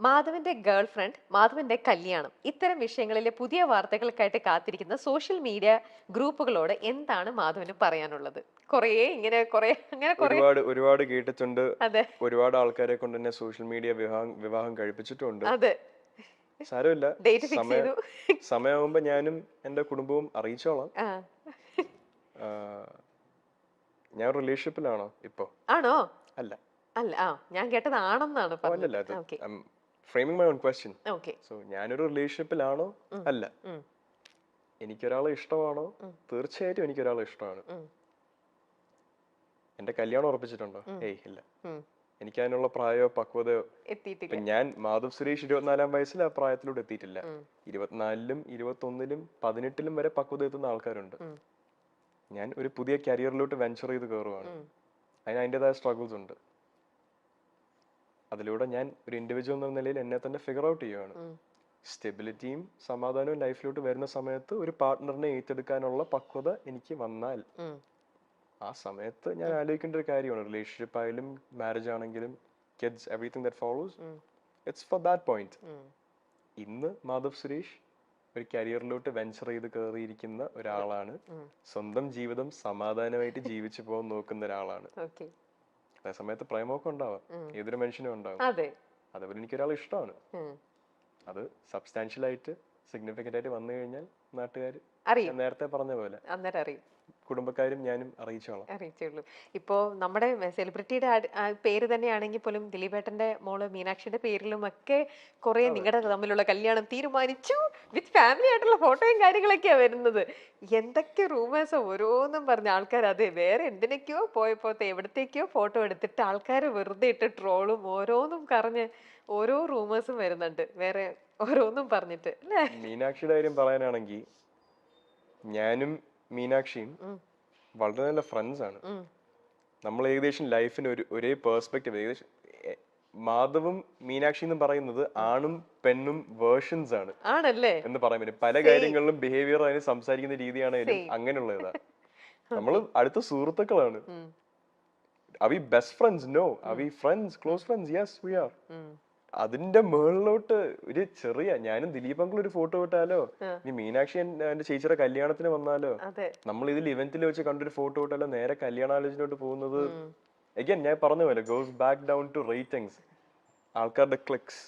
മാധവന്റെ girl friend, മാധവന്റെ കല്യാണം, ഇത്തരം വിഷയങ്ങളിലെ പുതിയ വാർത്തകൾക്കായിട്ട് കാത്തിരിക്കുന്ന സോഷ്യൽ മീഡിയ ഗ്രൂപ്പുകളോട് എന്താണ് മാധവന് പറയാനുള്ളത്? കുറേ ഇങ്ങനെ കുറേ അങ്ങനെ കുറേ ഒരുപാട് ഒരുപാട് കേട്ടിട്ടുണ്ട്. അതെ ഒരുപാട് ആൾക്കാരെ കൊണ്ട് തന്നെ സോഷ്യൽ മീഡിയ വിവാഹം കഴിപ്പിച്ചിട്ടുണ്ട്. അതെ സാരമില്ല. ഡേറ്റ് ഫിക്സ് സമയം ചെയ്തു. സമയമാകുമ്പോ ഞാനും എന്റെ കുടുംബവും അറിയിച്ചോളാം. ആ ആഹ് ഞാൻ റിലേഷൻഷിപ്പിലാണോ ഇപ്പൊ? ആണോ? അല്ല. അല്ല, ഞാൻ കേട്ടത് ആണെന്നാണ് പറഞ്ഞത്. അല്ലല്ല. Okay framing my own question. Okay. So ഞാനൊരു റിലേഷൻഷിപ്പിലാണോ? അല്ല. എനിക്കൊരാളെ ഇഷ്ടമാണോ? തീർച്ചയായിട്ടും എനിക്കൊരാളെ ഇഷ്ടമാണ്. എന്റെ കല്യാണം ഉറപ്പിച്ചിട്ടുണ്ടോ? ഏയ് ഇല്ല. എനിക്ക് അതിനുള്ള പ്രായമോ പക്വതയോ എത്തിയിട്ടില്ല. ഇപ്പൊ ഞാൻ മാധവ് സുരേഷ് 24-ാം വയസ്സിൽ ആ പ്രായത്തിലൂടെ എത്തിയിട്ടില്ല. 24-ലും 21-ലും 18-ലും വരെ പക്വത എത്തുന്ന ആൾക്കാരുണ്ട്. ഞാൻ ഒരു പുതിയ കരിയറിലോട്ട് വെഞ്ചർ ചെയ്ത് കയറുവാണ്. അതിന് അതിൻ്റെതായ സ്ട്രഗിൾസ് ഉണ്ട്. അതിലൂടെ ഞാൻ ഒരു ഇൻഡിവിജ്വൽ എന്ന നിലയിൽ എന്നെ തന്നെ ഫിഗർ ഔട്ട് ചെയ്യുവാണ്. സ്റ്റെബിലിറ്റിയും സമാധാനവും ലൈഫിലോട്ട് വരുന്ന സമയത്ത് ഒരു പാർട്ട്ണറിനെ ഏറ്റെടുക്കാനുള്ള പക്വത എനിക്ക് വന്നാൽ ആ സമയത്ത് ഞാൻ ആലോചിക്കേണ്ട ഒരു കാര്യമാണ്. റിലേഷൻഷിപ്പ് ആയാലും മാരേജ് ആണെങ്കിലും kids everything that follows, it's for that point. ഇന്ന് മാധവ് സുരേഷ് ഒരു കരിയറിലോട്ട് വെഞ്ചർ ചെയ്ത് കയറിയിരിക്കുന്ന ഒരാളാണ്. സ്വന്തം ജീവിതം സമാധാനമായിട്ട് ജീവിച്ചു പോകാൻ നോക്കുന്ന ഒരാളാണ്. അതേ സമയത്ത് പ്രേമമൊക്കെ ഉണ്ടാവാം, ഏതൊരു മനുഷ്യനും ഉണ്ടാവും. അതേപോലെ എനിക്കൊരാൾ ഇഷ്ടമാണ്. അത് സബ്സ്റ്റാൻഷ്യൽ ആയിട്ട് സിഗ്നിഫിക്കന്റ് ആയിട്ട് വന്നു കഴിഞ്ഞാൽ നാട്ടുകാർ നേരത്തെ പറഞ്ഞ പോലെ അന്നേരം അറിയും. കുടുംബക്കാരും ഞാനും അറിയിച്ചുള്ളൂ. ഇപ്പോ നമ്മുടെ സെലിബ്രിറ്റിയുടെ പേര് തന്നെയാണെങ്കിൽ പോലും ദിലീപേട്ടന്റെ മോള് മീനാക്ഷിയുടെ പേരിലും ഒക്കെ കുറെ നിങ്ങളുടെ തമ്മിലുള്ള കല്യാണം തീരുമാനിച്ചു വിത്ത് ഫാമിലി ആയിട്ടുള്ള ഫോട്ടോയും കാര്യങ്ങളൊക്കെയാ വരുന്നത്. എന്തൊക്കെ റൂമേഴ്സ് ഓരോന്നും പറഞ്ഞ ആൾക്കാർ അതെ വേറെ എന്തിനൊക്കെയോ പോയപ്പോത്തെ എവിടത്തേക്കോ ഫോട്ടോ എടുത്തിട്ട് ആൾക്കാർ വെറുതെ ഇട്ട് ട്രോളും ഓരോന്നും പറഞ്ഞ് ഓരോ റൂമേഴ്സും വരുന്നുണ്ട് വേറെ ഓരോന്നും പറഞ്ഞിട്ട് അല്ലേ? മീനാക്ഷിയുടെ കാര്യം പറയാനാണെങ്കിൽ ഞാനും മീനാക്ഷിയും വളരെ നല്ല ഫ്രണ്ട്സ് ആണ്. നമ്മൾ ഏകദേശം ലൈഫിന് ഒരേ പേഴ്സ്പെക്റ്റീവ്, ഏകദേശം മാധവും മീനാക്ഷി എന്ന് പറയുന്നത് ആണും പെണ്ണും വേർഷൻസ് ആണ് എന്ന് പറയാൻ പറ്റും. പല കാര്യങ്ങളിലും ബിഹേവിയർ അതിന് സംസാരിക്കുന്ന രീതിയാണെങ്കിലും അങ്ങനെയുള്ളതാ. നമ്മൾ അടുത്ത സുഹൃത്തുക്കളാണ്. Are we best friends? No. Are we friends? Close friends? Yes, we are. അതിന്റെ മുകളിലോട്ട് ഒരു ചെറിയ ഞാനും ദിലീപ് അങ്കിൾ ഒരു ഫോട്ടോ ഇട്ടാലോ, ഇനി മീനാക്ഷി എന്റെ ചേച്ചിയുടെ കല്യാണത്തിന് വന്നാലോ, നമ്മൾ ഇതിൽ ഇവന്റിൽ വെച്ച് കണ്ടൊരു ഫോട്ടോ ഇട്ടാലോ നേരെ കല്യാണാലോചനയോട്ട് പോകുന്നത് അഗൈൻ ഞാൻ പറഞ്ഞ പോലെ goes back down to ratings, ആൾക്കാരുടെ ക്ലിക്സ്.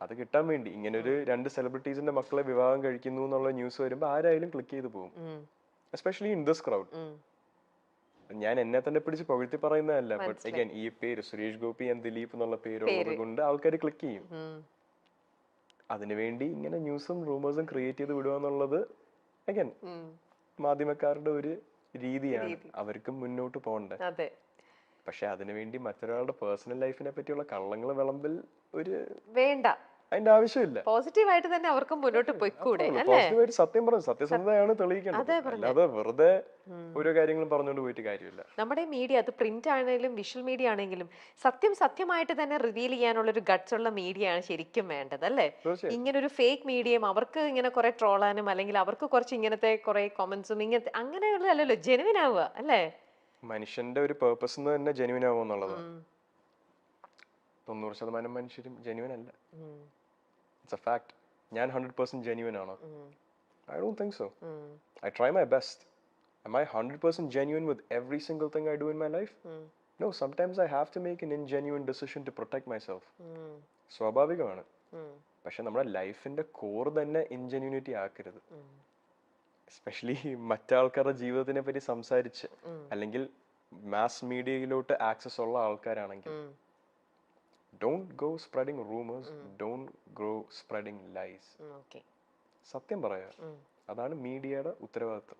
അത് കിട്ടാൻ വേണ്ടി ഇങ്ങനെ ഒരു രണ്ട് സെലിബ്രിറ്റീസിന്റെ മക്കളെ വിവാഹം കഴിക്കുന്നു എന്നുള്ള ന്യൂസ് വരുമ്പോ ആരായാലും ക്ലിക്ക് ചെയ്ത് പോകും, എസ്പെഷ്യലി ഇൻ ദിസ് ക്രൗഡ്. ഞാൻ എന്നെ തന്നെ പിടിച്ച് പുകഴ്ത്തി പറയുന്നതല്ല, ബട്ട് അഗൈൻ ഈ പേര് സുരേഷ് ഗോപി ആൻഡ് ദിലീപ് എന്നുള്ള പേരുള്ളത് കൊണ്ട് ആൾക്കാർ ക്ലിക്ക് ചെയ്യും. അതിനുവേണ്ടി ഇങ്ങനെ ന്യൂസും റൂമേഴ്സും ക്രിയേറ്റ് ചെയ്ത് വിടുക എന്നുള്ളത് അഗൈൻ മാധ്യമക്കാരുടെ ഒരു രീതിയാണ്. അവർക്കും മുന്നോട്ട് പോകണ്ടേ. പക്ഷെ അതിനുവേണ്ടി മറ്റൊരാളുടെ പേഴ്സണൽ ലൈഫിനെ പറ്റിയുള്ള കള്ളങ്ങൾ വിളമ്പിൽ ഒരു വേണ്ട, അതിന്റെ ആവശ്യമില്ല. പോസിറ്റീവായിട്ട് തന്നെ അവർക്ക് മുന്നോട്ട് പോയിക്കൂടെ? പോസിറ്റീവായിട്ട് സത്യം പറഞ്ഞു സത്യസന്ധതയാണ് തെളിയിക്കേണ്ടത്, അല്ലാതെ വെറുതെ ഓരോ കാര്യങ്ങളും പറഞ്ഞുകൊണ്ട് പോയിട്ട് കാര്യമില്ല. നമ്മുടെ മീഡിയ അത് പ്രിന്റ് ആണെങ്കിലും വിഷ്വൽ മീഡിയ ആണെങ്കിലും സത്യമായിട്ട് തന്നെ റിവീൽ ചെയ്യാനുള്ള ഒരു ഗട്ട്സ് ഉള്ള മീഡിയ ആണ് ശരിക്കും വേണ്ടത് അല്ലേ? ഇങ്ങനെ ഒരു ഫേക്ക് മീഡിയം അവർക്ക് ഇങ്ങനെ കുറെ ട്രോളാനും അല്ലെങ്കിൽ അവർക്ക് കുറച്ച് ഇങ്ങനത്തെ കുറെ കൊമന്റ്സും ഇങ്ങനത്തെ അങ്ങനെയുള്ളതല്ലല്ലോ, ജെനുവിൻ ആവുക അല്ലേ? മനുഷ്യന്റെ ഒരു പേർപ്പസ് തന്നെ ജെനുവിൻ ആവുക എന്നുള്ളത്. 90% മനുഷ്യരും ജെനുവിൻ അല്ല. It's a fact. ഞാൻ 100% genuine ആണോ? I don't think so. I try my best. Am I 100% genuine with every single thing I do in my life? No, sometimes I have to make an ingenuine decision to protect myself. സ്വാഭാവികമാണ്. പക്ഷെ നമ്മുടെ ലൈഫിന്റെ core തന്നെ ഇൻജെന്യൂനിറ്റി ആക്കരുത്. Especially മറ്റാൾക്കാരുടെ ജീവിതത്തിനെ പറ്റി സംസാരിച്ച് അല്ലെങ്കിൽ മാസ് മീഡിയയിലോട്ട് ആക്സസ് ഉള്ള ആൾക്കാരാണെങ്കിൽ don't go spreading rumors, don't go spreading lies. സത്യം പറയാ, അതാണ് മീഡിയയുടെ ഉത്തരവാദിത്വം.